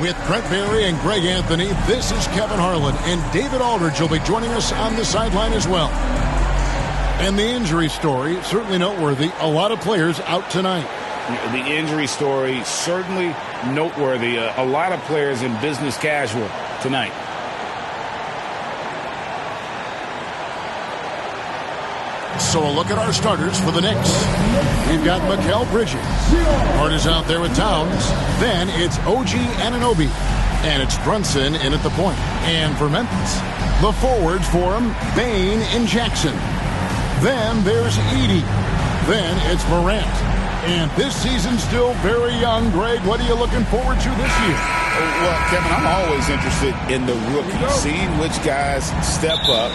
With Brent Barry and Greg Anthony, this is Kevin Harlan, and David Aldridge will be joining us on the sideline as well. And the injury story, certainly noteworthy. A lot of players out tonight. The injury story, certainly noteworthy. A lot of players in business casual tonight. So a look at our starters for the Knicks. We've got Mikal Bridges. Hart is out there with Towns. Then it's OG Anunoby. And it's Brunson in at the point. And for Memphis, the forwards for him, Bane and Jackson. Then there's Edey. Then it's Morant. And this season's still very young. Greg, what are you looking forward to this year? Well, Kevin, I'm always interested in the rookies, seeing which guys step up.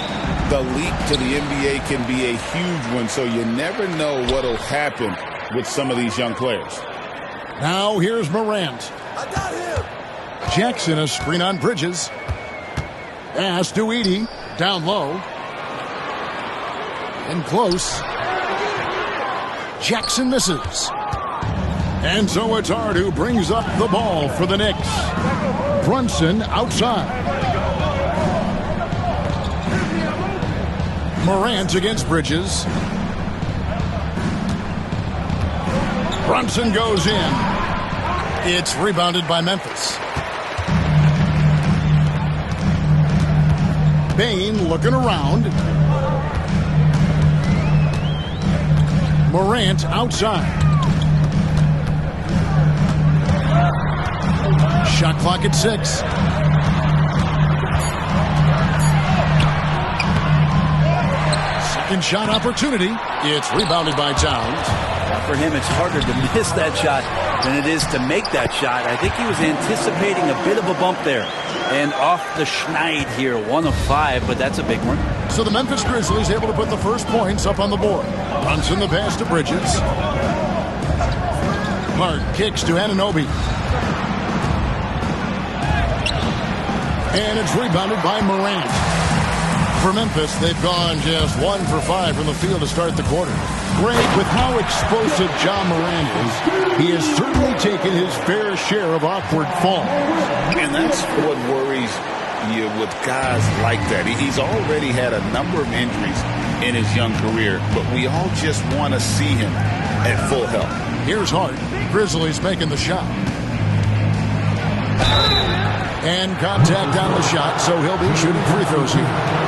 The leap to the NBA can be a huge one, so you never know what will happen with some of these young players. Now here's Morant. I got him. Jackson, a screen on Bridges. Pass to Edey. Down low. And close. Jackson misses. And so it's Hart who brings up the ball for the Knicks. Brunson outside. Morant against Bridges. Brunson goes in. It's rebounded by Memphis. Bane looking around. Morant outside. Shot clock at 6. Second shot opportunity. It's rebounded by Towns. For him, it's harder to miss that shot than it is to make that shot. I think he was anticipating a bit of a bump there. And off the schneid here, 1 of 5, but that's a big one. So the Memphis Grizzlies able to put the first points up on the board. Brunson the pass to Bridges. Hart kicks to Anunoby. And it's rebounded by Morant. For Memphis, they've gone just 1 for 5 from the field to start the quarter. Greg, with how explosive Ja Morant is, he has certainly taken his fair share of awkward falls. And that's what worries you with guys like that. He's already had a number of injuries in his young career, but we all just want to see him at full health. Here's Hart. Grizzlies making the shot. And contact on the shot, so he'll be shooting free throws here.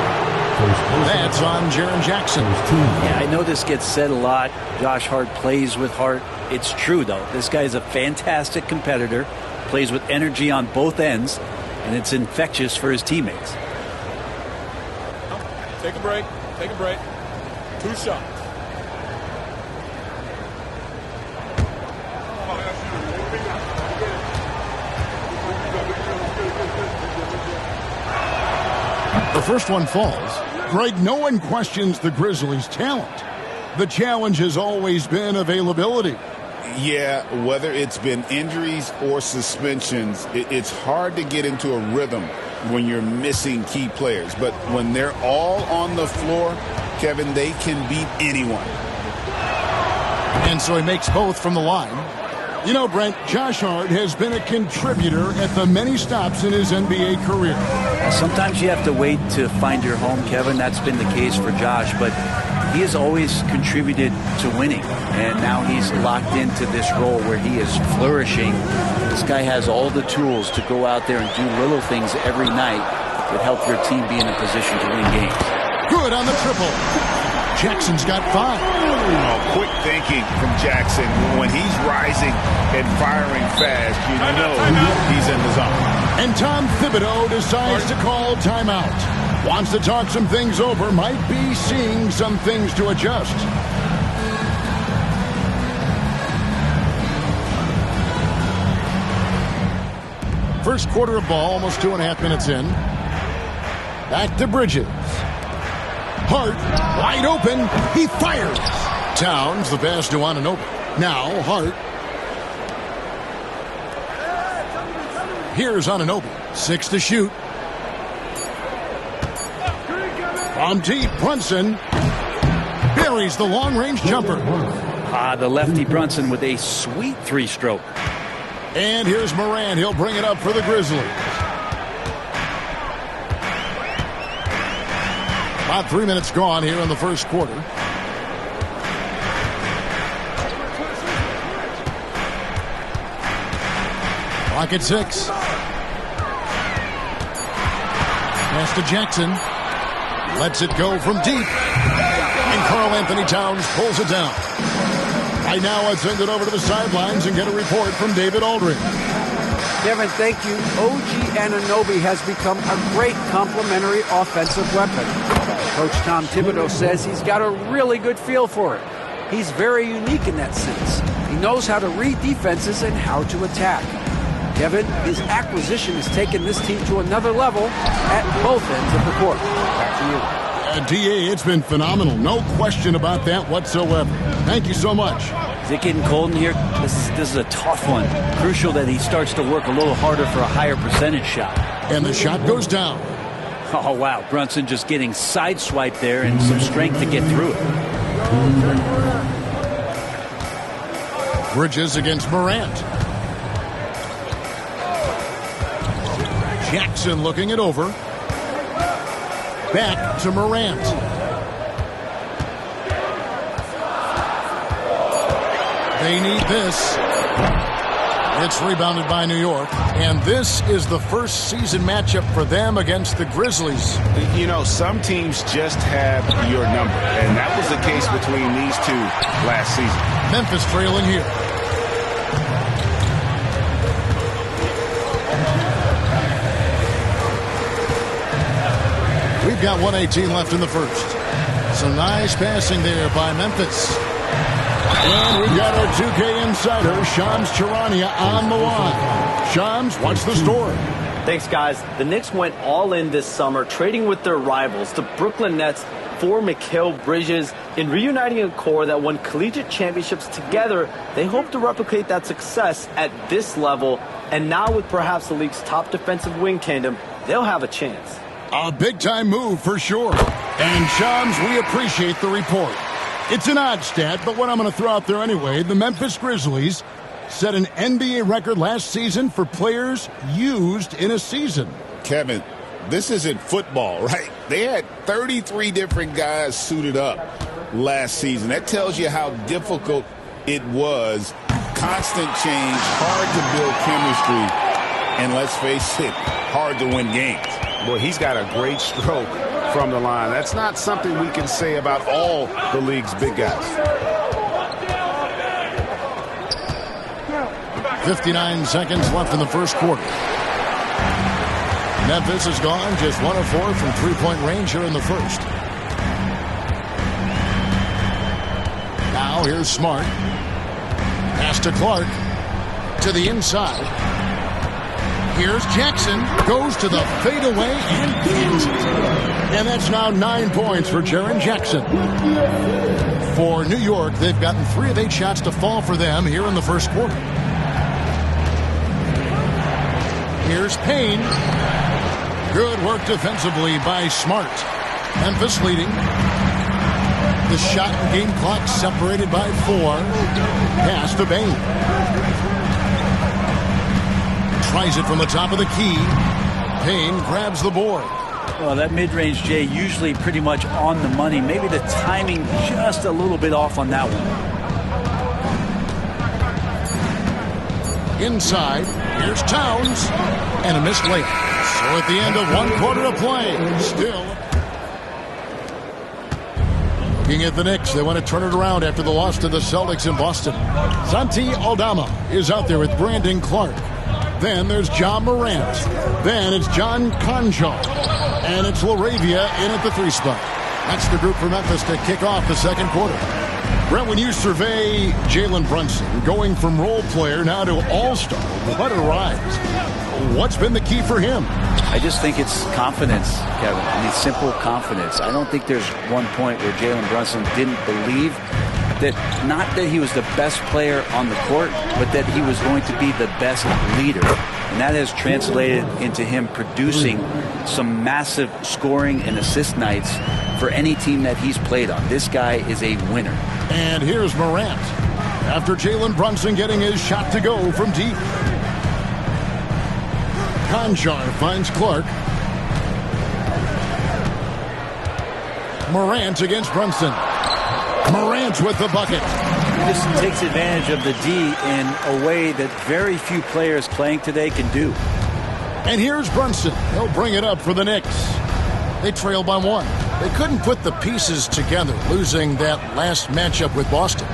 That's on Jaren Jackson. Yeah, I know this gets said a lot. Josh Hart plays with heart. It's true, though. This guy is a fantastic competitor, plays with energy on both ends, and it's infectious for his teammates. Take a break. Take a break. 2 shots. The first one falls. Greg, no one questions the Grizzlies' talent. The challenge has always been availability. Yeah, whether it's been injuries or suspensions, it's hard to get into a rhythm when you're missing key players. But when they're all on the floor, Kevin, they can beat anyone. And so he makes both from the line. You know, Brent, Josh Hart has been a contributor at the many stops in his NBA career. Sometimes you have to wait to find your home, Kevin. That's been the case for Josh, but he has always contributed to winning, and now he's locked into this role where he is flourishing. This guy has all the tools to go out there and do little things every night that help your team be in a position to win games. Good on the triple. Jackson's got 5. Oh, quick thinking from Jackson. When he's rising and firing fast, you know he's in the zone. And Tom Thibodeau decides to call timeout. Wants to talk some things over. Might be seeing some things to adjust. First quarter of ball, almost 2.5 minutes in. Back to Bridges. Hart, wide open. He fires. Towns, the pass to Anunoby. Now, Hart. Here's Anunoby. 6 to shoot. From deep, Brunson buries the long-range jumper. The lefty Brunson with a sweet 3-stroke. And here's Morant. He'll bring it up for the Grizzlies. About 3 minutes gone here in the first quarter. Clock at 6. Pass to Jackson. Lets it go from deep. And Karl Anthony Towns pulls it down. Right now, let's send it over to the sidelines and get a report from David Aldridge. Kevin, thank you. OG Anunoby has become a great complementary offensive weapon. Coach Tom Thibodeau says he's got a really good feel for it. He's very unique in that sense. He knows how to read defenses and how to attack. Kevin, his acquisition has taken this team to another level at both ends of the court. Back to you. DA, it's been phenomenal. No question about that whatsoever. Thank you so much. Is it getting cold in here? This is a tough one. Crucial that he starts to work a little harder for a higher percentage shot. And the shot goes down. Oh, wow. Brunson just getting sideswiped there and some strength to get through it. Bridges against Morant. Jackson looking it over. Back to Morant. They need this. It's rebounded by New York. And this is the first season matchup for them against the Grizzlies. You know, some teams just have your number. And that was the case between these two last season. Memphis trailing here. We've got 1:18 left in the first. Some nice passing there by Memphis. And we've got our 2K insider, Shams Charania, on the line. Shams, what's the story? Thanks, guys. The Knicks went all in this summer, trading with their rivals, the Brooklyn Nets, for Mikal Bridges. In reuniting a core that won collegiate championships together, they hope to replicate that success at this level. And now with perhaps the league's top defensive wing tandem, they'll have a chance. A big-time move for sure. And, Shams, we appreciate the report. It's an odd stat, but what I'm going to throw out there anyway, the Memphis Grizzlies set an NBA record last season for players used in a season. Kevin, this isn't football, right? They had 33 different guys suited up last season. That tells you how difficult it was. Constant change, hard to build chemistry, and let's face it, hard to win games. Boy, he's got a great stroke from the line. That's not something we can say about all the league's big guys. 59 seconds left in the first quarter. Memphis has gone just 1 of 4 from three-point range here in the first. Now here's Smart. Pass to Clark. To the inside. Here's Jackson. Goes to the fadeaway and hits it. And that's now 9 points for Jaren Jackson. For New York, they've gotten 3 of 8 shots to fall for them here in the first quarter. Here's Payne. Good work defensively by Smart. Memphis leading. The shot and game clock separated by 4. Pass to Bain. Tries it from the top of the key. Payne grabs the board. Well, that mid-range, Jay, usually pretty much on the money. Maybe the timing just a little bit off on that one. Inside, here's Towns. And a missed layup. So at the end of 1 quarter of play, still. Looking at the Knicks, they want to turn it around after the loss to the Celtics in Boston. Santi Aldama is out there with Brandon Clark. Then there's Ja Morant. Then it's John Konchar. And it's LaRavia in at the 3 spot. That's the group for Memphis to kick off the second quarter. Brent, when you survey Jalen Brunson, going from role player now to all-star, what a rise. What's been the key for him? I just think it's confidence, Kevin. I mean, simple confidence. I don't think there's one point where Jalen Brunson didn't believe that, not that he was the best player on the court, but that he was going to be the best leader. And that has translated into him producing some massive scoring and assist nights for any team that he's played on. This guy is a winner. And here's Morant. After Jalen Brunson getting his shot to go from deep. Conjar finds Clark. Morant against Brunson. Morant with the bucket. He just takes advantage of the D in a way that very few players playing today can do. And here's Brunson. He'll bring it up for the Knicks. They trail by 1. They couldn't put the pieces together, losing that last matchup with Boston.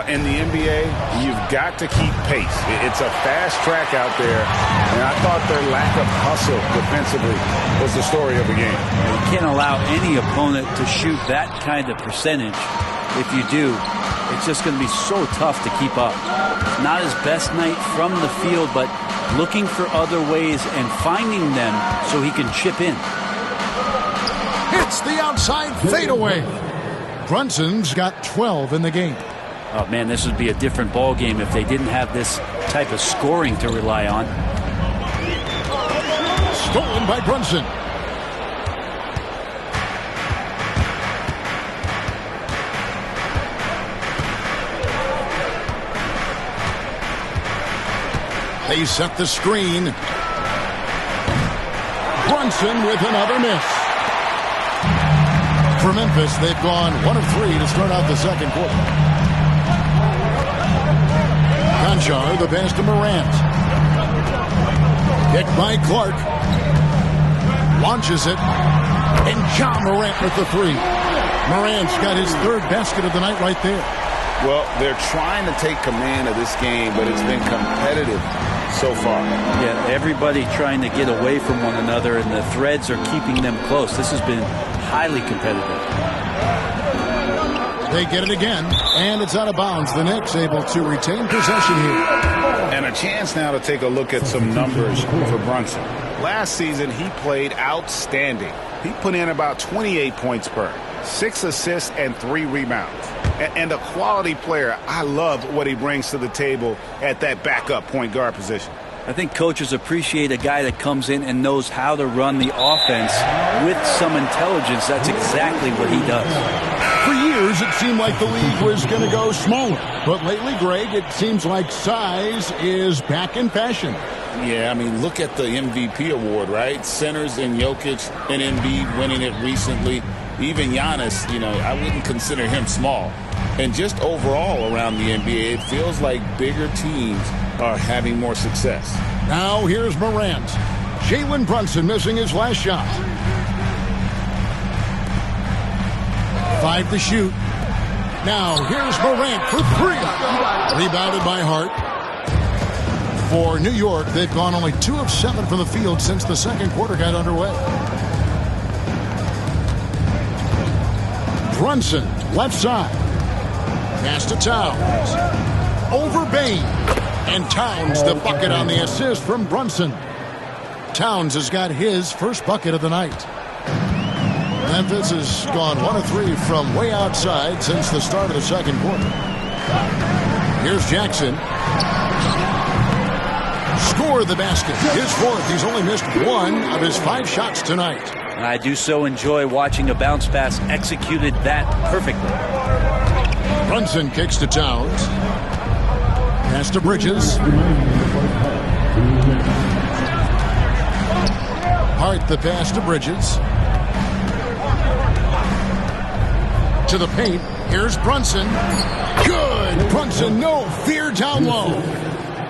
In the NBA, you've got to keep pace. It's a fast track out there, and I thought their lack of hustle defensively was the story of the game. You can't allow any opponent to shoot that kind of percentage. If you do, it's just going to be so tough to keep up. Not his best night from the field, but looking for other ways and finding them so he can chip in. It's the outside fadeaway. Brunson's got 12 in the game. Oh, man, this would be a different ball game if they didn't have this type of scoring to rely on. Stolen by Brunson. They set the screen. Brunson with another miss. For Memphis, they've gone 1 of 3 to start out the second quarter. Conjar, the pass to Morant. Kicked by Clark. Launches it. And Ja Morant with the 3. Morant's got his 3rd basket of the night right there. Well, they're trying to take command of this game, but it's been competitive so far. Yeah, everybody trying to get away from one another, and the threads are keeping them close. This has been highly competitive. They get it again, and it's out of bounds. The Knicks able to retain possession here. And a chance now to take a look at some numbers for Brunson. Last season, he played outstanding. He put in about 28 points per, 6 assists, and 3 rebounds. And a quality player. I love what he brings to the table at that backup point guard position. I think coaches appreciate a guy that comes in and knows how to run the offense with some intelligence. That's exactly what he does. For years, it seemed like the league was going to go smaller. But lately, Greg, it seems like size is back in fashion. Yeah, I mean, look at the MVP award, right? Centers and Jokic and Embiid winning it recently. Even Giannis, I wouldn't consider him small. And just overall around the NBA, it feels like bigger teams are having more success. Now here's Morant. Jalen Brunson missing his last shot. 5 to shoot. Now here's Morant for 3. Rebounded by Hart. For New York, they've gone only 2 of 7 from the field since the second quarter got underway. Brunson, left side. Pass to Towns. Over Bain. And Towns the bucket on the assist from Brunson. Towns has got his first bucket of the night. Memphis has gone 1 of 3 from way outside since the start of the second quarter. Here's Jackson. Score the basket. His 4th. He's only missed 1 of his 5 shots tonight. I do so enjoy watching a bounce pass executed that perfectly. Brunson kicks to Towns. Pass to Bridges. Hart the pass to Bridges. To the paint. Here's Brunson. Good. Brunson, no fear down low.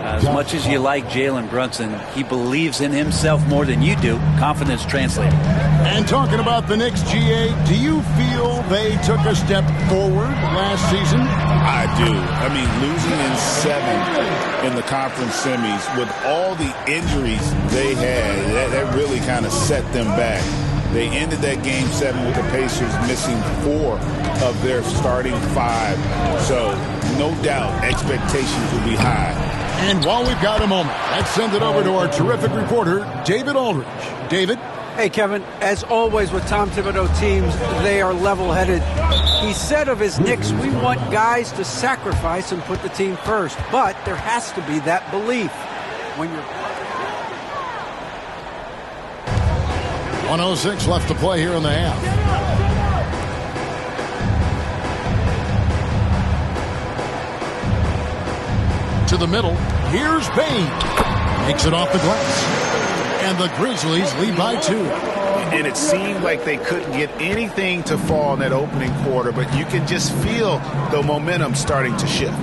As much as you like Jalen Brunson, he believes in himself more than you do. Confidence translated. And talking about the Knicks, GA, do you feel they took a step forward last season? I do. I mean, losing in 7 in the conference semis with all the injuries they had, that really kind of set them back. They ended that game 7 with the Pacers missing 4 of their starting 5. So, no doubt, expectations will be high. And while we've got a moment, let's send it over to our terrific reporter, David Aldridge. David? Hey, Kevin, as always with Tom Thibodeau teams, they are level-headed. He said of his Knicks, we want guys to sacrifice and put the team first. But there has to be that belief when you're... 1:06 left to play here in the half. To the middle. Here's Bain. Takes it off the glass. And the Grizzlies lead by 2. And it seemed like they couldn't get anything to fall in that opening quarter, but you can just feel the momentum starting to shift.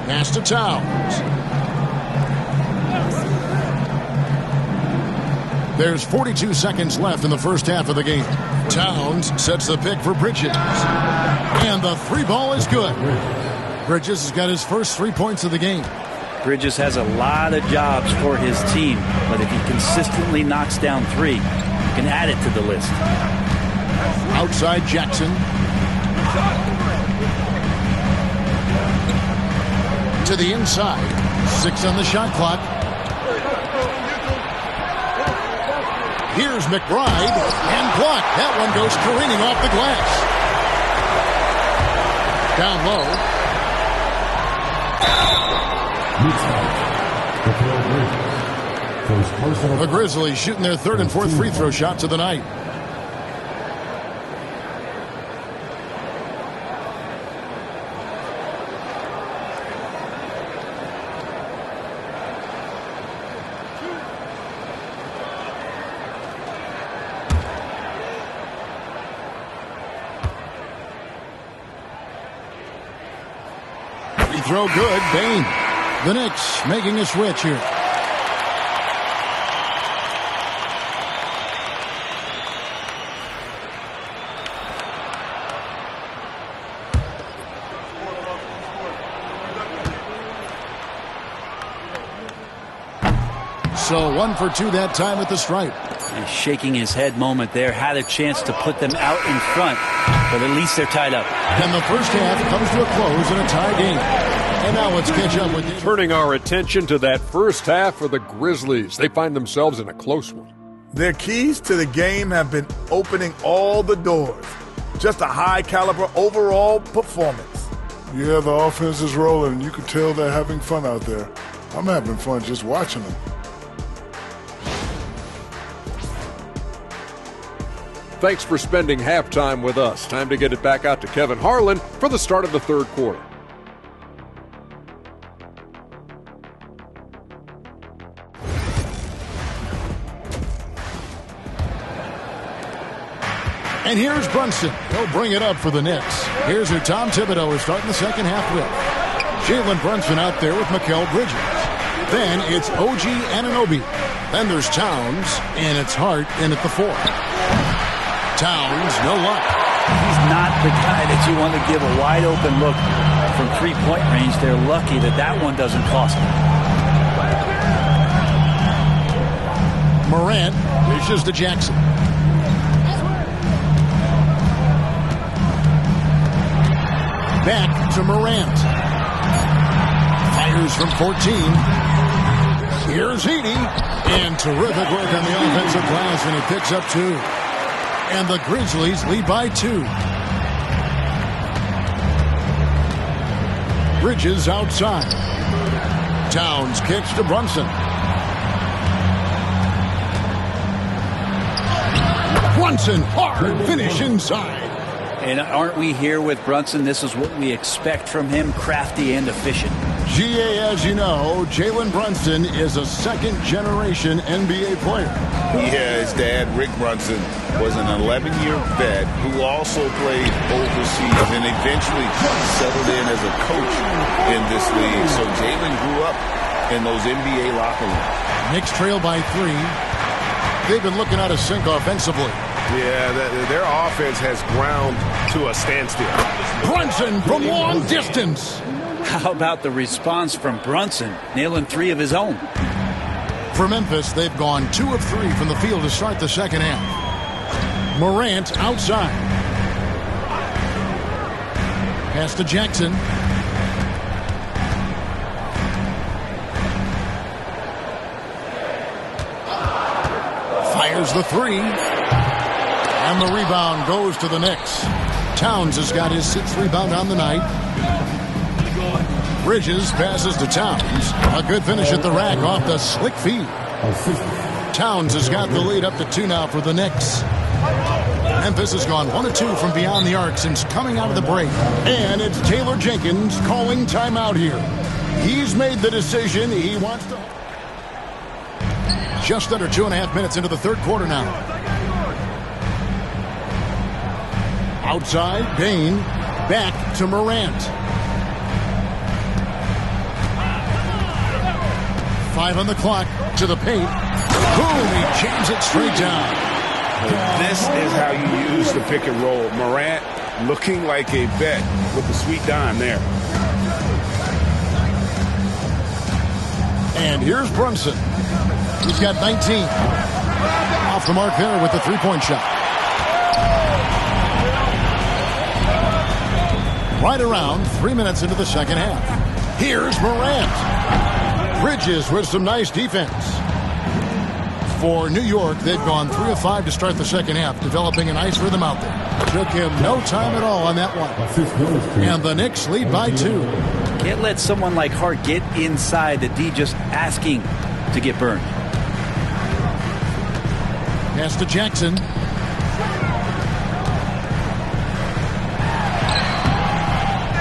Pass to Towns. There's 42 seconds left in the first half of the game. Towns sets the pick for Bridges. And the 3-ball is good. Bridges has got his first 3 points of the game. Bridges has a lot of jobs for his team, but if he consistently knocks down 3, he can add it to the list. Outside Jackson. To the inside. 6 on the shot clock. Here's McBride, and blocked. That one goes careening off the glass. Down low. The Grizzlies shooting their 3rd and 4th free throw shots of the night. Throw good, Bain. The Knicks making a switch here. So 1 for 2 that time at the stripe. A shaking his head moment there. Had a chance to put them out in front, but at least they're tied up. And the first half comes to a close in a tie game. And now let's catch up with... Turning our attention to that first half for the Grizzlies. They find themselves in a close one. Their keys to the game have been opening all the doors. Just a high-caliber overall performance. Yeah, the offense is rolling. You can tell they're having fun out there. I'm having fun just watching them. Thanks for spending halftime with us. Time to get it back out to Kevin Harlan for the start of the 3rd quarter. And here's Brunson. He'll bring it up for the Knicks. Here's who Tom Thibodeau is starting the second half with. Jalen Brunson out there with Mikal Bridges. Then it's OG Anunoby. Then there's Towns, and it's Hart in at the 4. Towns, no luck. He's not the guy that you want to give a wide open look from 3-point range. They're lucky that that one doesn't cost them. Morant dishes to Jackson. Back to Morant. Fires from 14. Here's Heaney. And terrific work on the offensive glass, and he picks up 2. And the Grizzlies lead by 2. Bridges outside. Towns kicks to Brunson. Brunson, hard finish inside. And aren't we here with Brunson? This is what we expect from him, crafty and efficient. GA, as you know, Jalen Brunson is a second-generation NBA player. Yeah, his dad, Rick Brunson, was an 11-year vet who also played overseas and eventually settled in as a coach in this league. So Jalen grew up in those NBA locker rooms. Knicks trail by 3. They've been looking out of sync offensively. Yeah, their offense has ground to a standstill. Brunson from long distance. How about the response from Brunson, nailing 3 of his own? For Memphis, they've gone 2 of 3 from the field to start the second half. Morant outside. Pass to Jackson. Fires the 3. And the rebound goes to the Knicks. Towns has got his 6th rebound on the night. Bridges passes to Towns. A good finish at the rack off the slick feed. Towns has got the lead up to 2 now for the Knicks. Memphis has gone 1 of 2 from beyond the arc since coming out of the break. And it's Taylor Jenkins calling timeout here. He's made the decision he wants to... Just under 2.5 minutes into the third quarter now. Outside, Bain. Back to Morant. 5 on the clock. To the paint. Boom! He jams it straight down. This is how you use the pick and roll. Morant looking like a vet with the sweet dime there. And here's Brunson. He's got 19. Off the mark there with the three-point shot. Right around 3 minutes into the second half. Here's Morant. Bridges with some nice defense. For New York, they've gone 3 of 5 to start the second half, developing a nice rhythm out there. Took him no time at all on that one. And the Knicks lead by 2. Can't let someone like Hart get inside the D just asking to get burned. Pass to Jackson.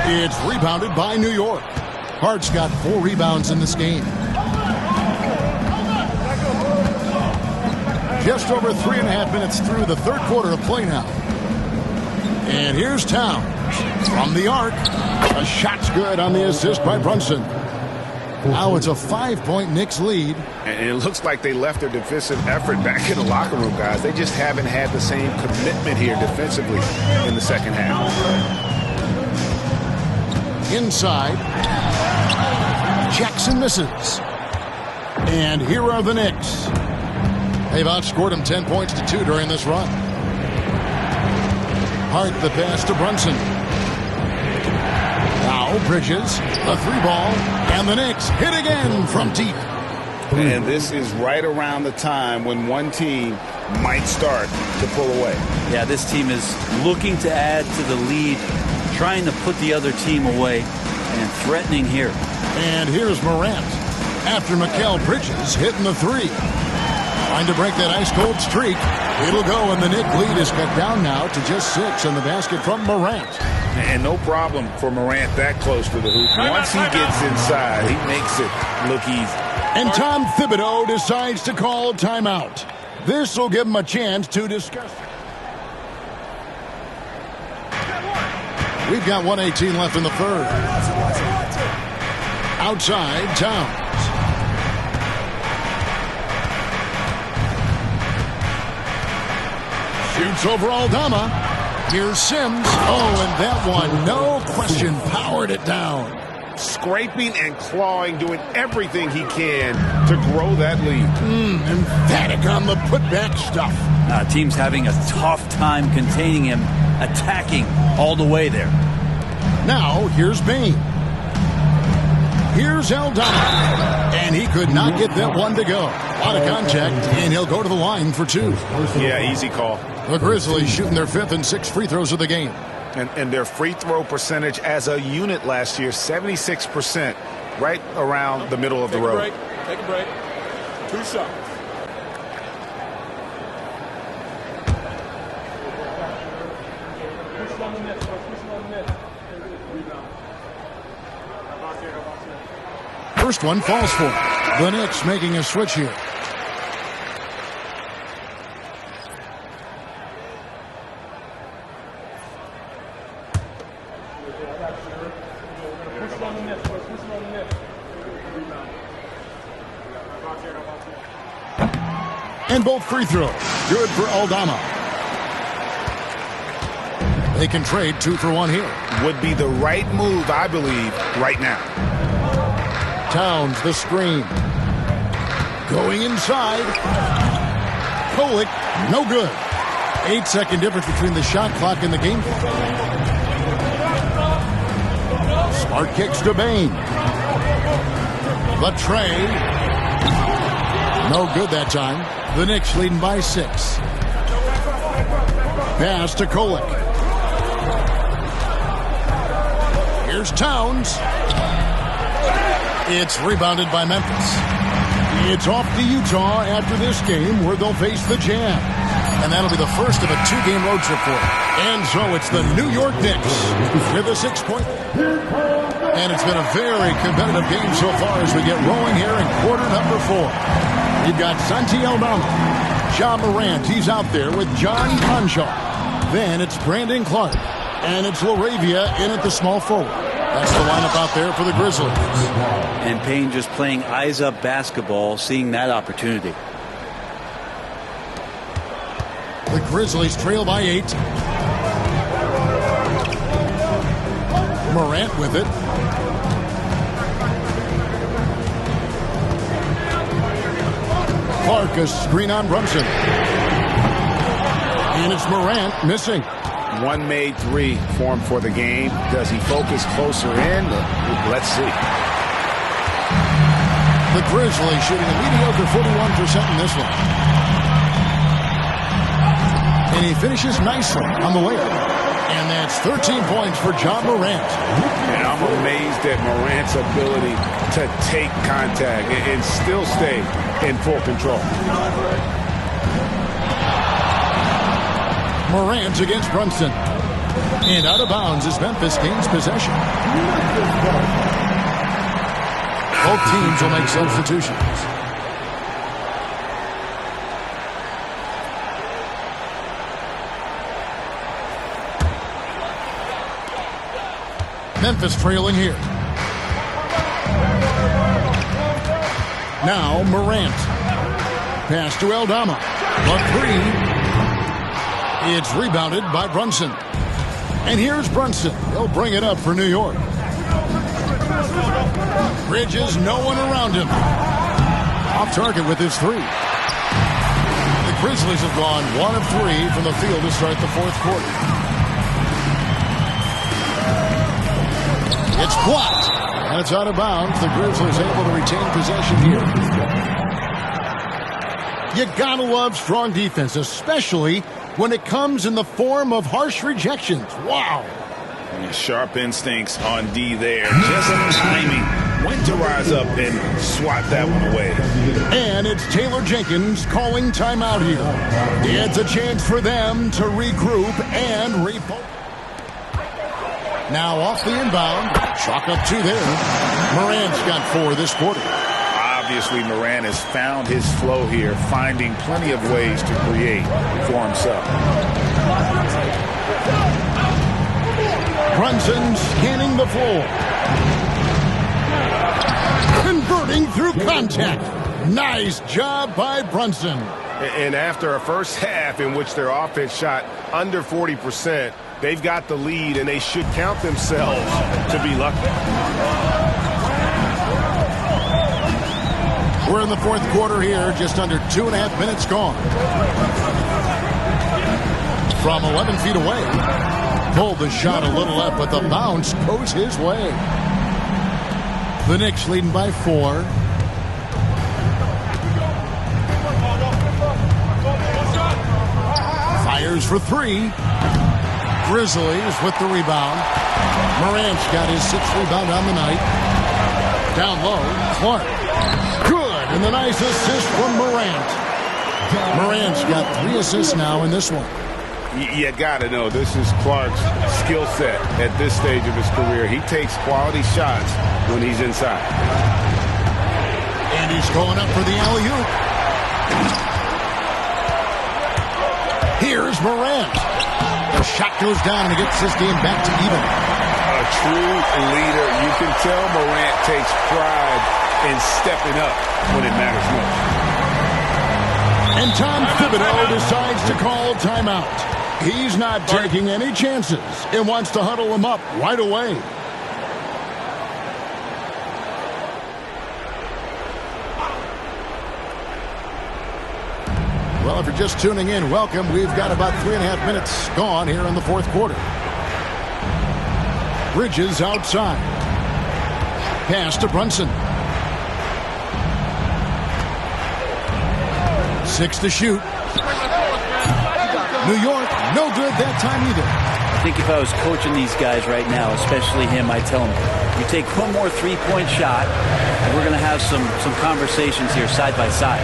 It's rebounded by New York. Hart's got 4 rebounds in this game. Just over 3.5 minutes through the third quarter of play now. And here's Towns from the arc. A shot's good on the assist by Brunson. Now it's a 5-point Knicks lead. And it looks like they left their defensive effort back in the locker room, guys. They just haven't had the same commitment here defensively in the second half. Inside. Jackson misses. And here are the Knicks. They've outscored them 10 points to 2 during this run. Hart the pass to Brunson. Now Bridges, the 3-ball, and the Knicks hit again from deep. And this is right around the time when one team might start to pull away. Yeah, this team is looking to add to the lead, trying to put the other team away, and threatening here. And here's Morant after Mikal Bridges hitting the 3. Trying to break that ice-cold streak. It'll go, and the Knick lead is cut down now to just 6 on the basket from Morant. And no problem for Morant that close to the hoop. Once he gets inside, he makes it look easy. And Tom Thibodeau decides to call timeout. This will give him a chance to discuss. We've got 1:18 left in the third. Outside, Towns. Shoots over Aldama. Here's Sims. Oh, and that one, no question, powered it down. Scraping and clawing, doing everything he can to grow that lead. Emphatic on the putback stuff. Team's having a tough time containing him, attacking all the way there. Now, here's Bain. Here's Aldama. And he could not get that one to go. A lot of contact, and he'll go to the line for 2. Yeah, easy call. The Grizzlies shooting their 5th and 6th free throws of the game. And their free throw percentage as a unit last year, 76%, right around the middle of the road. Take a break. 2 shots. First one falls for the Knicks making a switch here. And both free throws. Good for Aldama. They can trade 2 for 1 here. Would be the right move, I believe, right now. Towns, the screen. Going inside. Kolek, no good. 8-second difference between the shot clock and the game clock. Smart kicks to Bain. The tray. No good that time. The Knicks leading by 6. Pass to Kolek. Here's Towns. It's rebounded by Memphis. It's off to Utah after this game where they'll face the Jazz. And that'll be the first of a 2-game road trip for them. And so it's the New York Knicks with a 6-point. And it's been a very competitive game so far as we get rolling here in quarter number 4. You've got Santi Aldama. Ja Morant, he's out there with John Conchar. Then it's Brandon Clark. And it's Laravia in at the small forward. That's the lineup out there for the Grizzlies. And Payne just playing eyes-up basketball, seeing that opportunity. The Grizzlies trail by 8. Morant with it. Clark, a screen on Brunson. And it's Morant missing. One made three formed for the game. Does he focus closer in? Let's see. The Grizzlies shooting a mediocre 41% in this one. And he finishes nicely on the layup. And that's 13 points for Ja Morant. And I'm amazed at Morant's ability to take contact and still stay in full control. Morant against Brunson. And out of bounds as Memphis gains possession. Both teams will make substitutions. Memphis trailing here. Now Morant. Pass to Aldama. A three. It's rebounded by Brunson. And here's Brunson. He'll bring it up for New York. Bridges, no one around him. Off target with his three. The Grizzlies have gone 1 of 3 from the field to start the fourth quarter. It's blocked. And it's out of bounds. The Grizzlies able to retain possession here. You gotta love strong defense, especially when it comes in the form of harsh rejections. Wow. Sharp instincts on D there. Just timing when to rise up and swat that one away. And it's Taylor Jenkins calling timeout here. It's a chance for them to regroup and refocus. Now off the inbound. Chalk up 2 there. Morant's got 4 this quarter. Obviously, Morant has found his flow here, finding plenty of ways to create for himself. Brunson scanning the floor. Converting through contact. Nice job by Brunson. And after a first half in which their offense shot under 40%, they've got the lead, and they should count themselves to be lucky. We're in the fourth quarter here, just under 2.5 minutes gone. From 11 feet away. Pulled the shot a little up, but the bounce goes his way. The Knicks leading by 4. Fires for 3. Grizzlies with the rebound. Morant's got his 6th rebound on the night. Down low, Clark. Good, and the nice assist from Morant. Morant's got 3 assists now in this one. You got to know, this is Clark's skill set at this stage of his career. He takes quality shots when he's inside. And he's going up for the alley-oop. Here's Morant. The shot goes down and he gets this game back to even. A true leader. You can tell Morant takes pride in stepping up when it matters most. And Tom Thibodeau decides to call timeout. He's not taking any chances and wants to huddle him up right away. Well, if you're just tuning in, welcome. We've got about 3.5 minutes gone here in the fourth quarter. Bridges outside. Pass to Brunson. 6 to shoot. New York, no good that time either. I think if I was coaching these guys right now, especially him, I'd tell him, you take one more three-point shot, and we're going to have some conversations here side by side.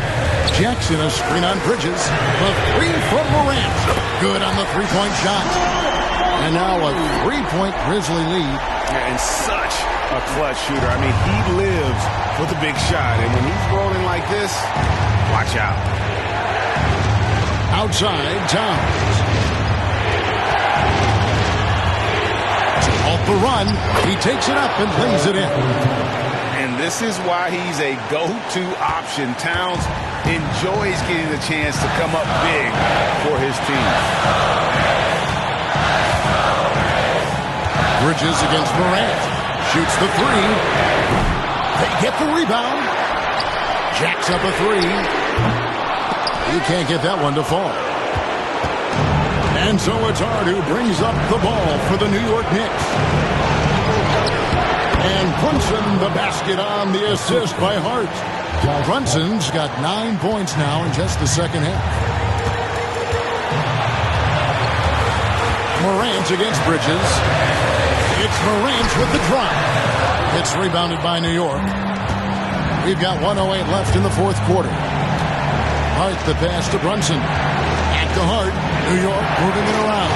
Jackson, a screen on Bridges. The 3 from Morant. Good on the three-point shot. And now a 3-point Grizzly lead. And such a clutch shooter. I mean, he lives with a big shot. And when he's rolling like this, watch out. Outside, Towns. Off the run, he takes it up and lays it in. And this is why he's a go-to option. Towns enjoys getting the chance to come up big for his team. Bridges against Morant. Shoots the three. They get the rebound. Jacks up a three. He can't get that one to fall. And so it's Hart who brings up the ball for the New York Knicks. And Brunson the basket on the assist by Hart. Brunson's got 9 points now in just the second half. Morant against Bridges. It's Morant with the drop. It's rebounded by New York. We've got 1:08 left in the fourth quarter. Hart the pass to Brunson. Back to Hart. New York moving it around.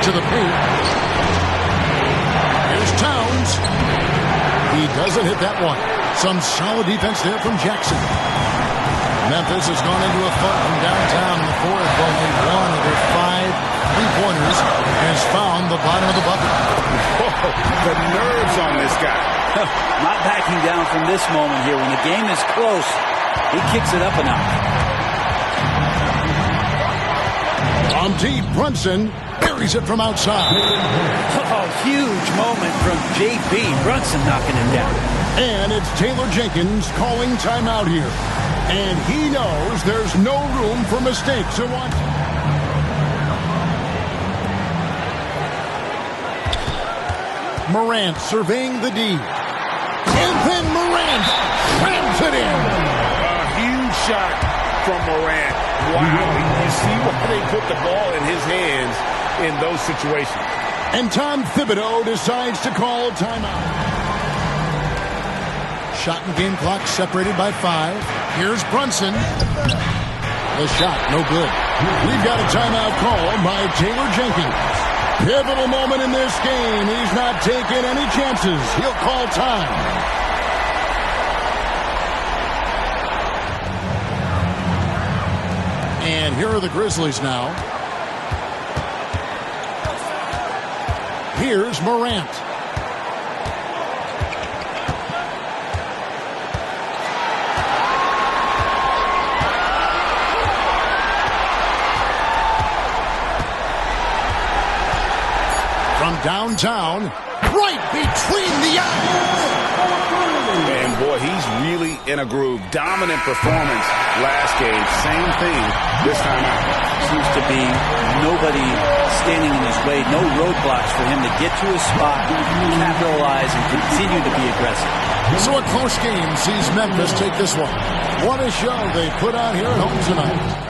To the paint. Here's Towns. He doesn't hit that one. Some solid defense there from Jackson. Memphis has gone into a funk from downtown in the fourth. Only one of their 5 3-pointers has found the bottom of the bucket. Whoa, the nerves on this guy. Not backing down from this moment here. When the game is close, he kicks it up a notch. From deep, Brunson buries it from outside. Oh, huge moment from JB. Brunson knocking him down. And it's Taylor Jenkins calling timeout here. And he knows there's no room for mistakes. So what? Morant surveying the D. And then Morant grabs it in. A huge shot from Morant. Wow, you see why they put the ball in his hands in those situations. And Tom Thibodeau decides to call timeout. Shot and game clock separated by 5. Here's Brunson. The shot, no good. We've got a timeout call by Taylor Jenkins. Pivotal moment in this game. He's not taking any chances. He'll call time. And here are the Grizzlies now. Here's Morant. From downtown, right between the eyes. And boy, he's really in a groove. Dominant performance last game. Same thing this time out. Seems to be nobody standing in his way. No roadblocks for him to get to his spot, capitalize, and continue to be aggressive. So a close game sees Memphis take this one. What a show they put on here at home tonight.